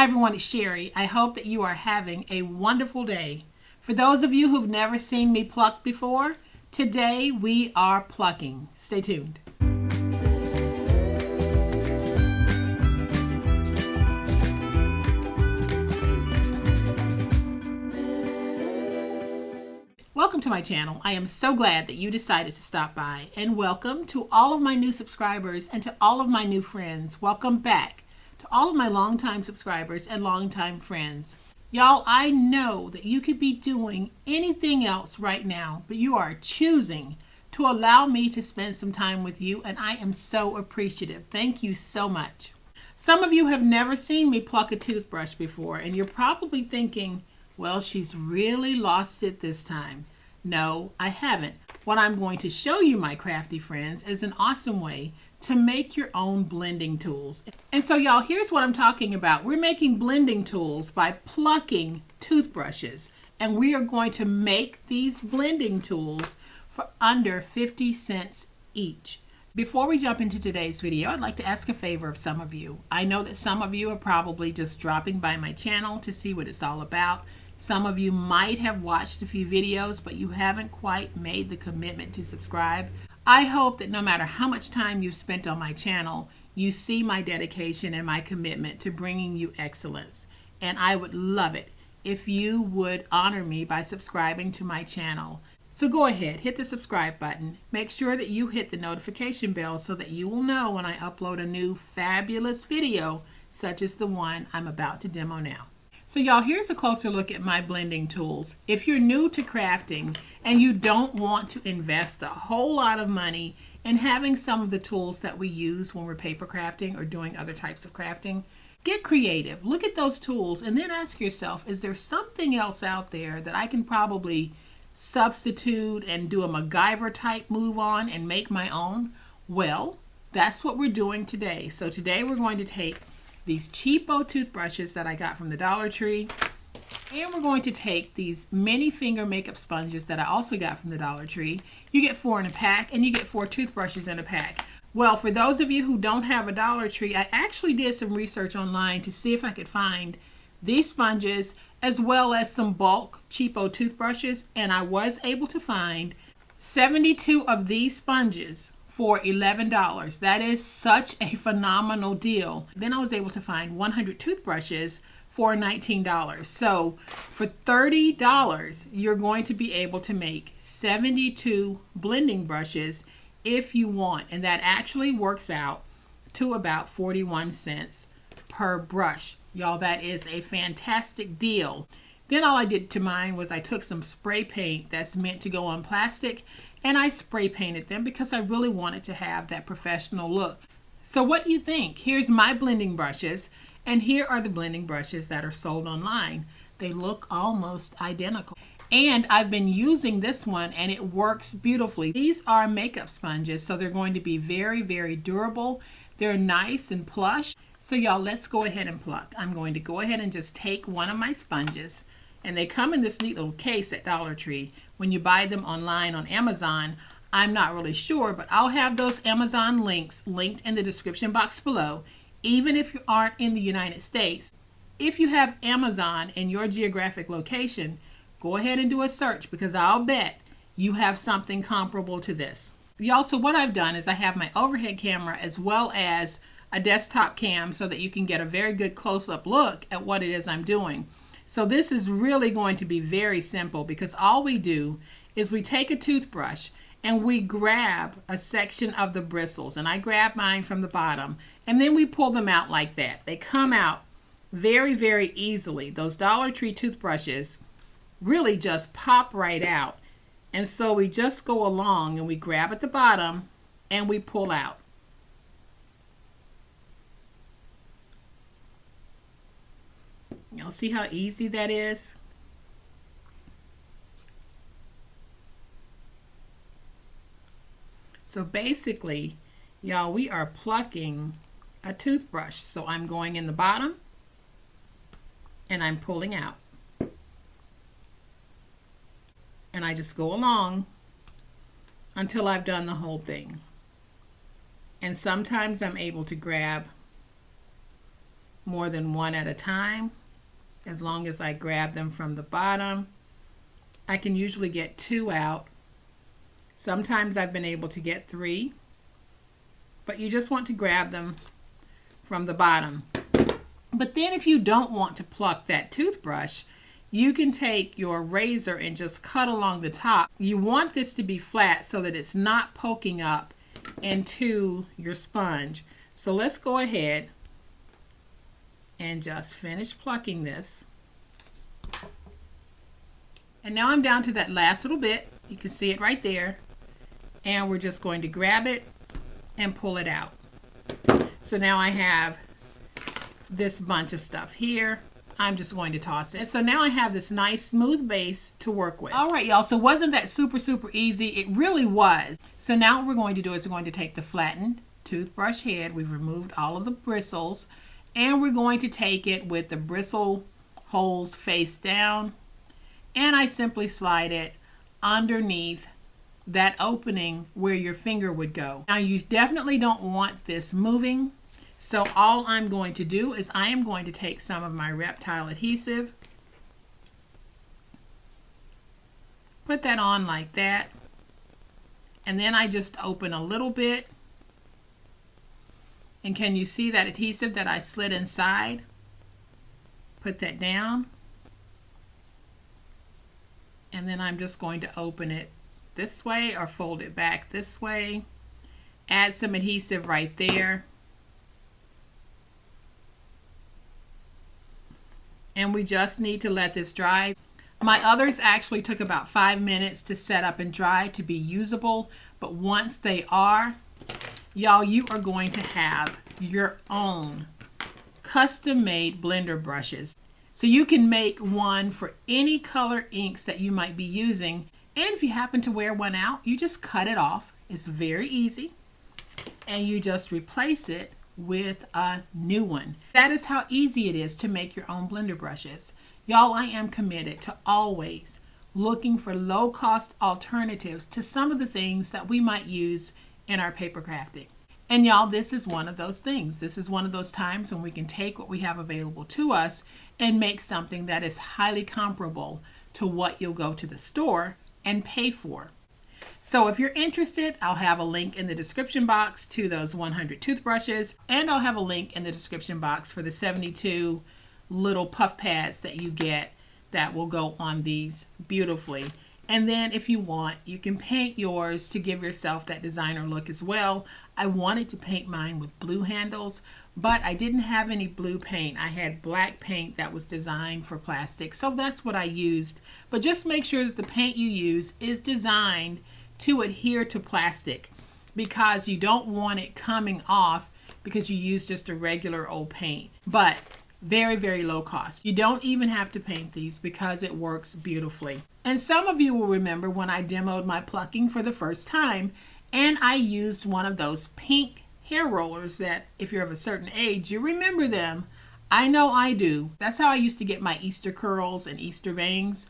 Hi everyone, it's Sherry. I hope that you are having a wonderful day. For those of you who've never seen me pluck before, today we are plucking. Stay tuned. Welcome to my channel. I am so glad that you decided to stop by, and welcome to all of my new subscribers and to all of my new friends. Welcome back to all of my longtime subscribers and longtime friends. Y'all, I know that you could be doing anything else right now, but you are choosing to allow me to spend some time with you, and I am so appreciative. Thank you so much. Some of you have never seen me pluck a toothbrush before, and you're probably thinking, well, she's really lost it this time. No, I haven't. What I'm going to show you, my crafty friends, is an awesome way to make your own blending tools. And so y'all, here's what I'm talking about. We're making blending tools by plucking toothbrushes, and we are going to make these blending tools for under 50 cents each. Before we jump into today's video, I'd like to ask a favor of some of you. I know that some of you are probably just dropping by my channel to see what it's all about. Some of you might have watched a few videos, but you haven't quite made the commitment to subscribe. I hope that no matter how much time you've spent on my channel, you see my dedication and my commitment to bringing you excellence. And I would love it if you would honor me by subscribing to my channel. So go ahead, hit the subscribe button. Make sure that you hit the notification bell so that you will know when I upload a new fabulous video, such as the one I'm about to demo now. So y'all, here's a closer look at my blending tools. If you're new to crafting and you don't want to invest a whole lot of money in having some of the tools that we use when we're paper crafting or doing other types of crafting, get creative. Look at those tools and then ask yourself, is there something else out there that I can probably substitute and do a MacGyver type move on and make my own? Well, that's what we're doing today. So today we're going to take these cheapo toothbrushes that I got from the Dollar Tree, and we're going to take these mini finger makeup sponges that I also got from the Dollar Tree. You get 4 in a pack, and you get 4 toothbrushes in a pack. Well, for those of you who don't have a Dollar Tree, I actually did some research online to see if I could find these sponges as well as some bulk cheapo toothbrushes, and I was able to find 72 of these sponges for $11. That is such a phenomenal deal. Then I was able to find 100 toothbrushes for $19. So for $30, you're going to be able to make 72 blending brushes if you want. And that actually works out to about 41 cents per brush. Y'all, that is a fantastic deal. Then all I did to mine was I took some spray paint that's meant to go on plastic, and I spray painted them because I really wanted to have that professional look. So what do you think? Here's my blending brushes, and here are the blending brushes that are sold online. They look almost identical. And I've been using this one and it works beautifully. These are makeup sponges, so they're going to be very, very durable. They're nice and plush. So y'all, let's go ahead and pluck. I'm going to go ahead and just take one of my sponges, and they come in this neat little case at Dollar Tree. When you buy them online on Amazon, I'm not really sure, but I'll have those Amazon links linked in the description box below, even if you aren't in the United States. If you have Amazon in your geographic location, go ahead and do a search because I'll bet you have something comparable to this. Y'all, so what I've done is I have my overhead camera as well as a desktop cam so that you can get a very good close-up look at what it is I'm doing. So this is really going to be very simple because all we do is we take a toothbrush and we grab a section of the bristles, and I grab mine from the bottom, and then we pull them out like that. They come out very, very easily. Those Dollar Tree toothbrushes really just pop right out. And so we just go along and we grab at the bottom and we pull out. Y'all see how easy that is? So basically, y'all, we are plucking a toothbrush. So I'm going in the bottom and I'm pulling out. And I just go along until I've done the whole thing. And sometimes I'm able to grab more than one at a time. As long as I grab them from the bottom, I can usually get 2 out. Sometimes I've been able to get 3, but you just want to grab them from the bottom. But then if you don't want to pluck that toothbrush, you can take your razor and just cut along the top. You want this to be flat so that it's not poking up into your sponge. So let's go ahead and just finish plucking this. And now I'm down to that last little bit. You can see it right there. And we're just going to grab it and pull it out. So now I have this bunch of stuff here. I'm just going to toss it. So now I have this nice smooth base to work with. All right, y'all, so wasn't that super easy? It really was. So now what we're going to do is we're going to take the flattened toothbrush head. We've removed all of the bristles, and we're going to take it with the bristle holes face down, and I simply slide it underneath that opening where your finger would go. Now you definitely don't want this moving, so all I'm going to do is I am going to take some of my reptile adhesive, put that on like that, and then I just open a little bit. And can you see that adhesive that I slid inside? Put that down. And then I'm just going to open it this way or fold it back this way. Add some adhesive right there. And we just need to let this dry. My others actually took about 5 minutes to set up and dry to be usable, but once they are, y'all, you are going to have your own custom-made blender brushes. So you can make one for any color inks that you might be using. And if you happen to wear one out, you just cut it off. It's very easy. And you just replace it with a new one. That is how easy it is to make your own blender brushes. Y'all, I am committed to always looking for low-cost alternatives to some of the things that we might use in our paper crafting. And y'all, this is one of those things. This is one of those times when we can take what we have available to us and make something that is highly comparable to what you'll go to the store and pay for. So if you're interested, I'll have a link in the description box to those 100 toothbrushes, and I'll have a link in the description box for the 72 little puff pads that you get that will go on these beautifully. And then if you want, you can paint yours to give yourself that designer look as well. I wanted to paint mine with blue handles, but I didn't have any blue paint. I had black paint that was designed for plastic, so that's what I used. But just make sure that the paint you use is designed to adhere to plastic, because you don't want it coming off because you use just a regular old paint. But very low cost. You don't even have to paint these because it works beautifully. And some of you will remember when I demoed my plucking for the first time, and I used one of those pink hair rollers that, if you're of a certain age, you remember them. I know I do. That's how I used to get my Easter curls and Easter bangs.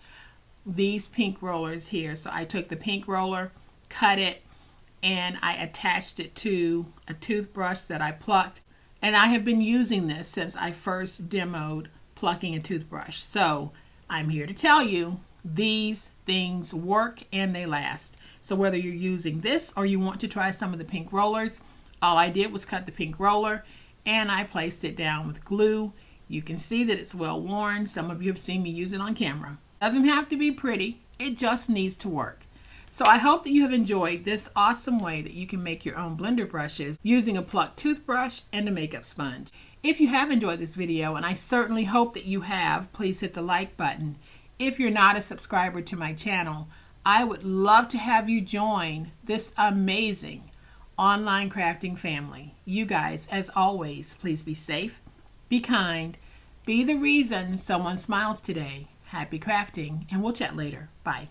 These pink rollers here. So I took the pink roller, cut it, and I attached it to a toothbrush that I plucked. And I have been using this since I first demoed plucking a toothbrush. So I'm here to tell you, these things work and they last. So whether you're using this or you want to try some of the pink rollers, all I did was cut the pink roller and I placed it down with glue. You can see that it's well worn. Some of you have seen me use it on camera. Doesn't have to be pretty, it just needs to work. So I hope that you have enjoyed this awesome way that you can make your own blender brushes using a plucked toothbrush and a makeup sponge. If you have enjoyed this video, and I certainly hope that you have, please hit the like button. If you're not a subscriber to my channel, I would love to have you join this amazing online crafting family. You guys, as always, please be safe, be kind, be the reason someone smiles today. Happy crafting, and we'll chat later. Bye.